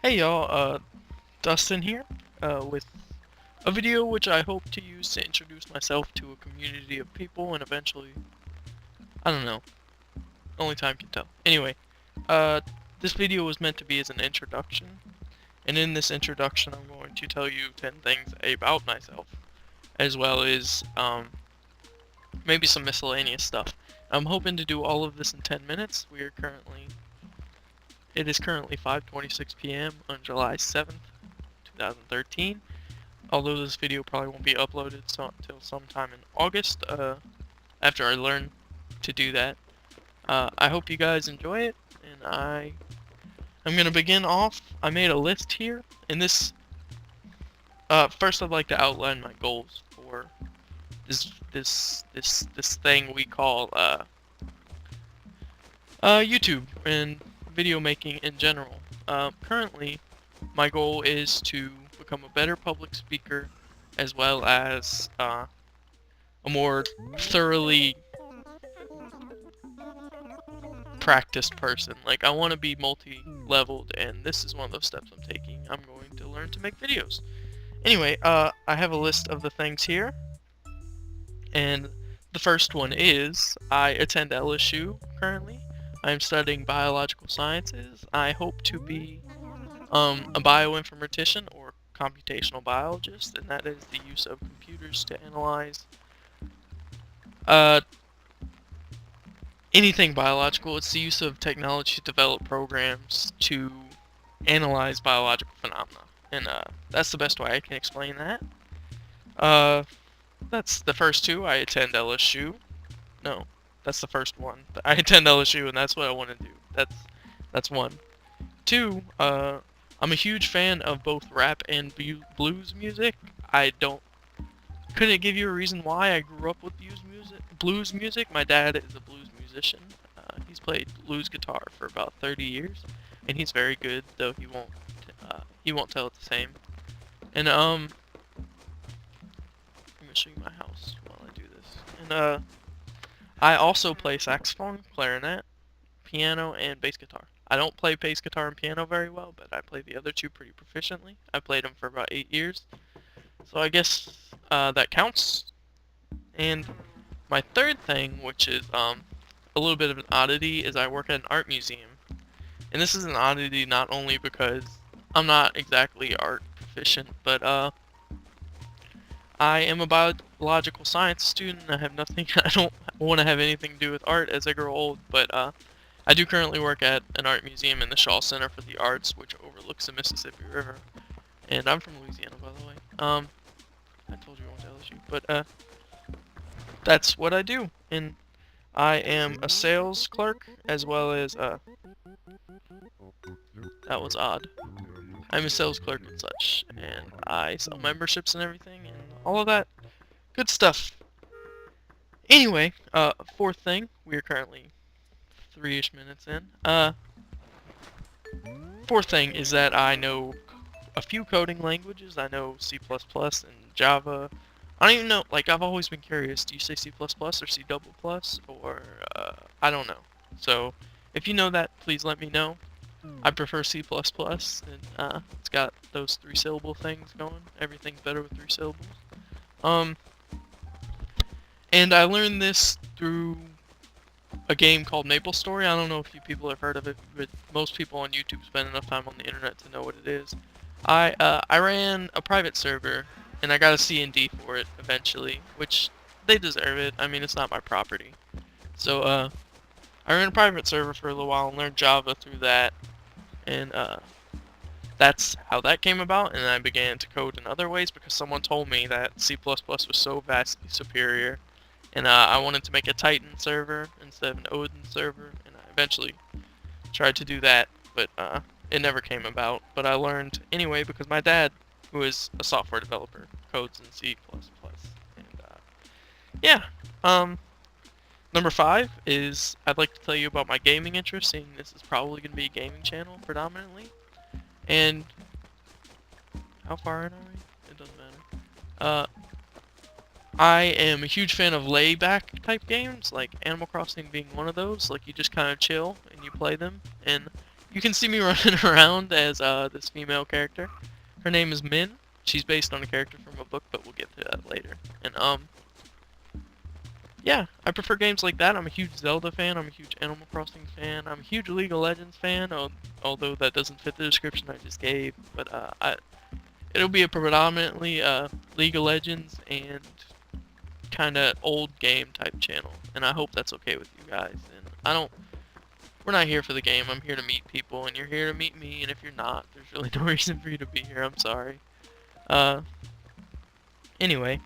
Hey y'all, Dustin here, with a video which I hope to use to introduce myself to a community of people and eventually, I don't know, only time can tell. Anyway, uh, this video was meant to be as an introduction, and in this introduction I'm going to tell you 10 things about myself, as well as, maybe some miscellaneous stuff. I'm hoping to do all of this in 10 minutes. It is currently 5:26 p.m. on July 7th, 2013. Although this video probably won't be uploaded until sometime in August, after I learn to do that. I hope you guys enjoy it, and I'm gonna begin off. I made a list here, and first I'd like to outline my goals for this thing we call YouTube and video making in general. Currently, my goal is to become a better public speaker, as well as a more thoroughly practiced person. Like, I want to be multi-leveled, and this is one of those steps I'm taking. I'm going to learn to make videos. Anyway, I have a list of the things here, and the first one is I attend LSU currently. I'm studying biological sciences. I hope to be a bioinformatician or computational biologist, and that is the use of computers to analyze uh, anything biological. It's the use of technology to develop programs to analyze biological phenomena, and that's the best way I can explain that. Uh, that's the first two. I attend LSU. No, that's the first one. I attend LSU, and that's what I want to do. That's one. Two. I'm a huge fan of both rap and blues music. I don't couldn't give you a reason why I grew up with blues music. My dad is a blues musician. He's played blues guitar for about 30 years, and he's very good. Though he won't tell it the same. And I'm gonna show you my house while I do this. And I also play saxophone, clarinet, piano, and bass guitar. I don't play bass guitar and piano very well, but I play the other two pretty proficiently. I played them for about 8 years, so I guess that counts. And my third thing, which is a little bit of an oddity, is I work at an art museum. And this is an oddity not only because I'm not exactly art proficient, but I am a biological science student. I have nothing. I don't want to have anything to do with art as I grow old, but I do currently work at an art museum in the Shaw Center for the Arts, which overlooks the Mississippi River. And I'm from Louisiana, by the way. I told you I went to LSU, but that's what I do. And I am a sales clerk as well as that was odd. I'm a sales clerk and such, and I sell memberships and everything, and all of that good stuff. Anyway, fourth thing, we are currently 3-ish minutes in. Fourth thing is that I know a few coding languages. I know C++ and Java. I don't even know, like, I've always been curious, do you say C++ or C++, or, I don't know. So, if you know that, please let me know. I prefer C++, and, it's got those 3-syllable things going. Everything's better with 3 syllables. And I learned this through a game called MapleStory. I don't know if you people have heard of it, but most people on YouTube spend enough time on the internet to know what it is. I ran a private server, and I got a C&D for it eventually, which they deserve it. I mean, it's not my property. So, I ran a private server for a little while and learned Java through that, and that's how that came about, and I began to code in other ways because someone told me that C++ was so vastly superior, and I wanted to make a Titan server instead of an Odin server, and I eventually tried to do that, but it never came about. But I learned anyway because my dad, who is a software developer, codes in C++, and yeah. Number 5 is I'd like to tell you about my gaming interest, seeing this is probably going to be a gaming channel predominantly. And how far in are we? It doesn't matter. I am a huge fan of layback type games, like Animal Crossing being one of those. Like, you just kind of chill and you play them. And you can see me running around as this female character. Her name is Min. She's based on a character from a book, but we'll get to that later. And yeah, I prefer games like that. I'm a huge Zelda fan. I'm a huge Animal Crossing fan. I'm a huge League of Legends fan, although that doesn't fit the description I just gave. But it'll be a predominantly League of Legends and kind of old game type channel, and I hope that's okay with you guys. And we're not here for the game. I'm here to meet people, and you're here to meet me. And if you're not, there's really no reason for you to be here. I'm sorry. Anyway.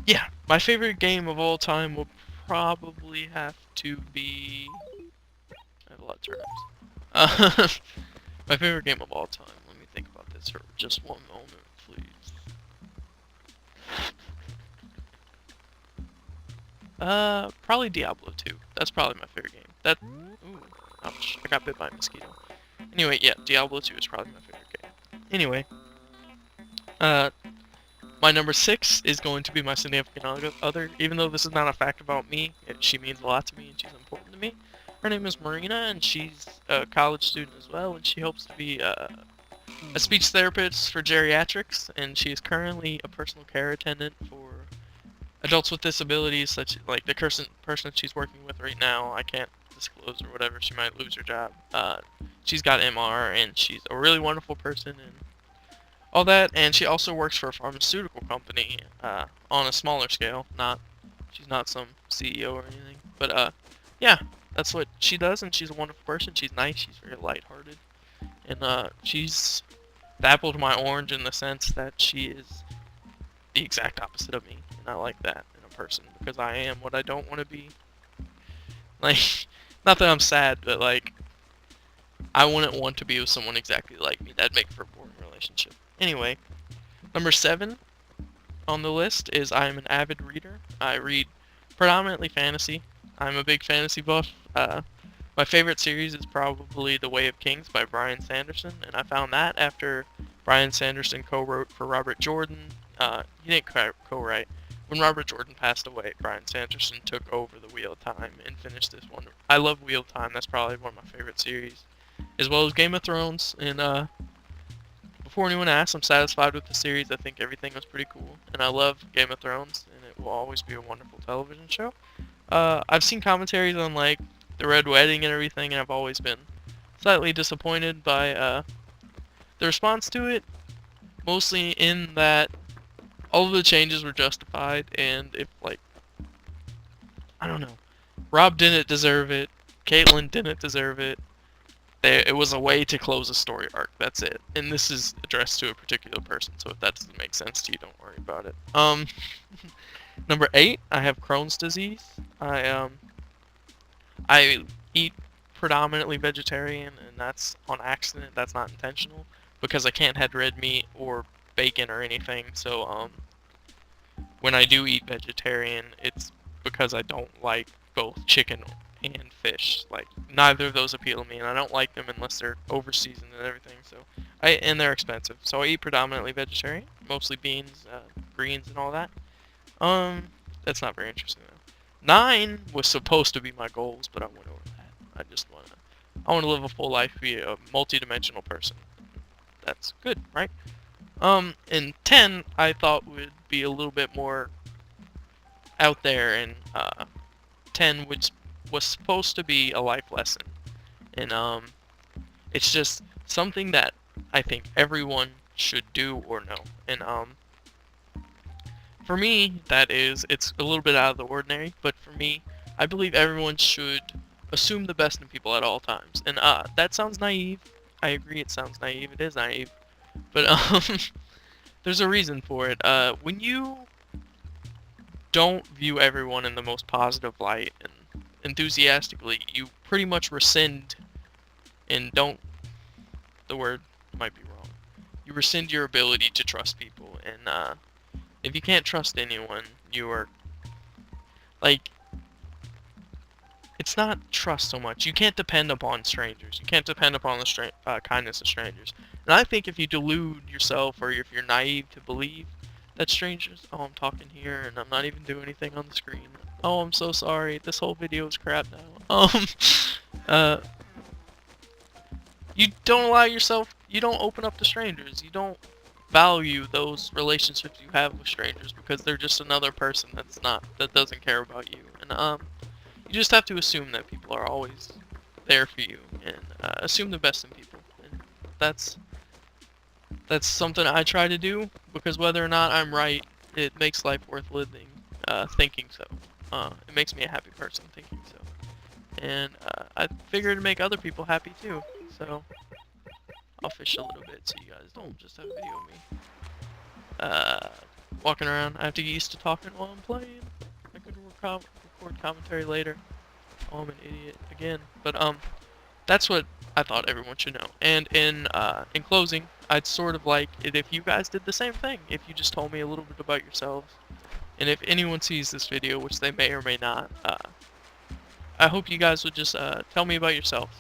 Yeah, my favorite game of all time will probably have to be... I have a lot of turnips. My favorite game of all time. Let me think about this for just one moment, please. Probably Diablo 2. That's probably my favorite game. Ooh, ouch, I got bit by a mosquito. Anyway, yeah, Diablo 2 is probably my favorite game. Anyway, my number 6 is going to be my significant other. Even though this is not a fact about me, she means a lot to me and she's important to me. Her name is Marina, and she's a college student as well, and she hopes to be a speech therapist for geriatrics, and she is currently a personal care attendant for adults with disabilities, such like the person she's working with right now. I can't disclose or whatever. She might lose her job. She's got MR, and she's a really wonderful person, and all that, and she also works for a pharmaceutical company on a smaller scale. She's not some CEO or anything, but yeah, that's what she does, and she's a wonderful person. She's nice. She's very lighthearted, and she's the apple to my orange in the sense that she is the exact opposite of me, and I like that in a person because I am what I don't want to be. Like, not that I'm sad, but like, I wouldn't want to be with someone exactly like me. That'd make for a boring relationship. Anyway, number 7 on the list is I am an avid reader. I read predominantly fantasy. I'm a big fantasy buff. My favorite series is probably The Way of Kings by Bryan Sanderson, and I found that after Bryan Sanderson co-wrote for Robert Jordan. He didn't co-write. When Robert Jordan passed away, Bryan Sanderson took over the Wheel of Time and finished this one. I love Wheel of Time. That's probably one of my favorite series, as well as Game of Thrones. And before anyone asks, I'm satisfied with the series. I think everything was pretty cool, and I love Game of Thrones, and it will always be a wonderful television show. I've seen commentaries on like the Red Wedding and everything, and I've always been slightly disappointed by the response to it, mostly in that all of the changes were justified, and if like, I don't know, Rob didn't deserve it, Caitlyn didn't deserve it. It was a way to close a story arc. That's it. And this is addressed to a particular person, so if that doesn't make sense to you, don't worry about it. Number 8, I have Crohn's disease. I eat predominantly vegetarian, and that's on accident. That's not intentional, because I can't have red meat or bacon or anything. So when I do eat vegetarian, it's because I don't like both chicken and fish. Like, neither of those appeal to me, and I don't like them unless they're over seasoned and everything. So and they're expensive. So I eat predominantly vegetarian, mostly beans, greens, and all that. That's not very interesting though. 9 was supposed to be my goals, but I went over that. I want to live a full life, be a multi-dimensional person. That's good, right? And 10 I thought would be a little bit more out there, and 10 was supposed to be a life lesson, and it's just something that I think everyone should do or know. And for me, it's a little bit out of the ordinary, but for me, I believe everyone should assume the best in people at all times. And that sounds naive. I agree, it sounds naive. It is naive, but there's a reason for it. When you don't view everyone in the most positive light and enthusiastically, you pretty much rescind and don't, the word might be wrong, you rescind your ability to trust people. And if you can't trust anyone, you are like, it's not trust so much, you can't depend upon strangers, you can't depend upon the kindness of strangers. And I think if you delude yourself, or if you're naive to believe that strangers, I'm talking here and I'm not even doing anything on the screen. Oh, I'm so sorry. This whole video is crap now. You don't allow yourself, you don't open up to strangers. You don't value those relationships you have with strangers because they're just another person that doesn't care about you. And you just have to assume that people are always there for you, and assume the best in people. And that's something I try to do, because whether or not I'm right, it makes life worth living, thinking so. It makes me a happy person thinking so. And I figure to make other people happy too. So I'll fish a little bit so you guys don't just have video of me. Walking around. I have to get used to talking while I'm playing. I could record commentary later. Oh, I'm an idiot again. But that's what I thought everyone should know. And in closing, I'd sort of like it if you guys did the same thing. If you just told me a little bit about yourselves. And if anyone sees this video, which they may or may not, I hope you guys would just tell me about yourselves.